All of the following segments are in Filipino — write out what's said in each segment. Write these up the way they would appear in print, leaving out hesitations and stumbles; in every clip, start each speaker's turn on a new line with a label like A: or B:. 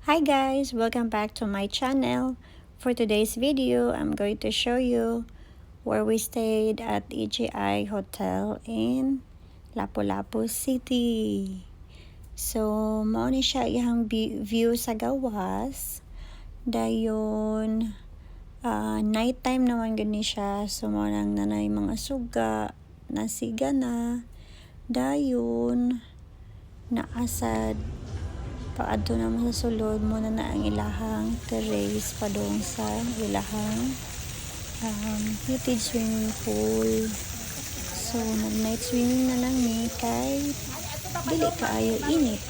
A: Hi guys, welcome back to my channel. For today's video, I'm going to show you where we stayed at EGI Hotel in Lapu-Lapu City. So, mao ni siya iyang view sa gawas. Dayon, nighttime naman gani siya. So, mao nang nanay mga suga, nasiga na. Dayon, naasad paadto naman sa sulod mo na ang ilahang terrace padong sa ilahang heated swimming pool. So nag-night swimming na lang ni kay dili kaayo init.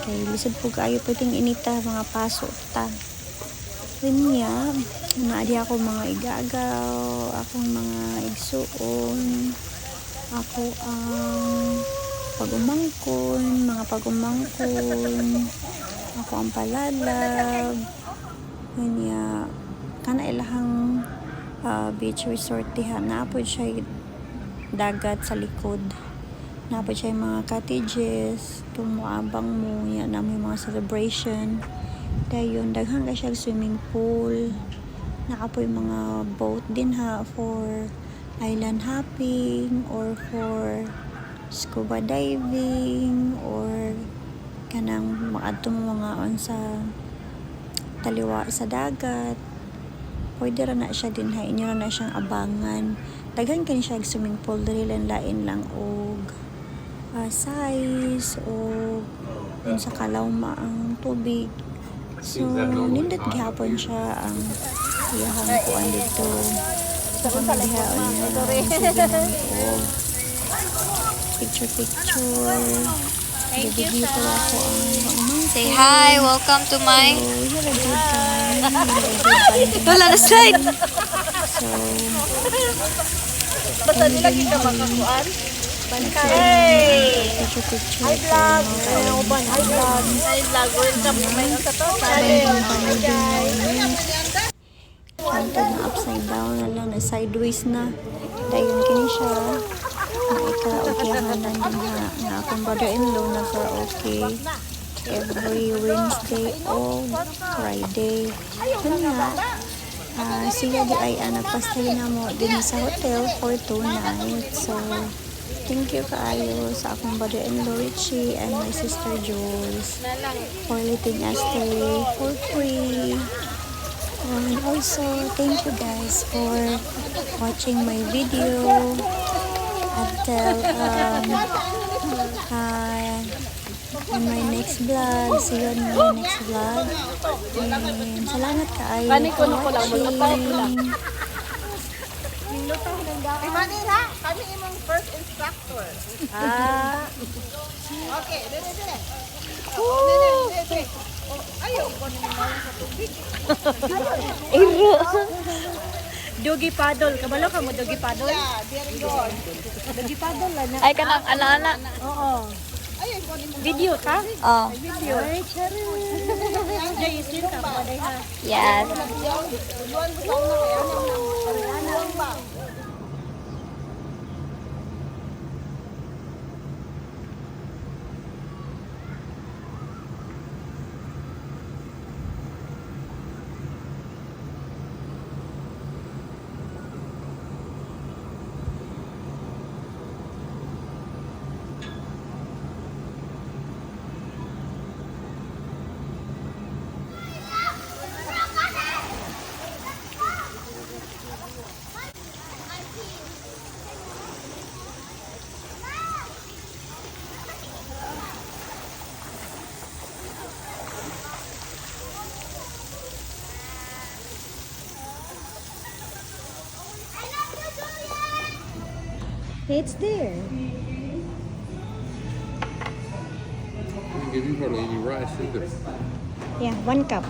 A: Kay lisod po kaayo pwedeng inita mga paso ta. Niya, naadi ako mga igagaw, akong mga igsuon, ako ang mga pagumangkon, ako ang palalab, kanya kana ilahang beach resort diha. Naapod siya dagat sa likod, naapod siya mga cottages, tumuabang mo yan na may mga celebration. Dayon daghang ka siya swimming pool, naapoy mga boat din ha for island hopping or for scuba diving or kanang maadto mo mga on sa taliwa sa dagat. Pwede ra na siya din ha, inyo na siyang abangan. Daghan kan siya swimming pool diri lain lang og size o sa kalawma ang tubig. So nindot gihapon siya ang iyahang kuan dito sa kamihaon na picture.
B: Thank you,
A: Video ko ako ang
B: say hi, welcome to my...
A: we had a good time.
B: Wala na slide!
A: So,
B: Basta nila kita makakuan?
A: Hey! Picture.
B: Hi vlog! Hi vlog! Hi vlog! Welcome to my sa channel! Hi guys!
A: Hantod na upside down na lang, na sideways na. Dayon kini siya. Na ika-okyahan lang din nga akong brother-in-law na ka-okay every Wednesday o Friday. Kanya, siya di ay nagpastay na mo din sa hotel for 2 nights. So, thank you kaayo sa akong brother-in-law Richie and my sister Jules for letting us stay for free. And also, thank you guys for watching my video until on my next vlog. See you on my next vlog. And salamat kaayo for watching.
C: Kami imong first instructor. Okay, dire. Ayaw ko ni mga sa tubig.
B: Dogi paddle. Kabalo ka mo, dogi paddle?
C: Yeah, very good.
B: Dogi paddle lang. Ay, kanang ana-ana. Oo.
C: Ayaw ko ni mga
B: Video ka?
A: Oh,
B: Video. Ay, charis. Jason ka pa day ha.
A: yes.
C: Luan mo sa una kaya nang ba?
A: It's there.
D: Didn't give you hardly any rice either.
A: Yeah, 1 cup.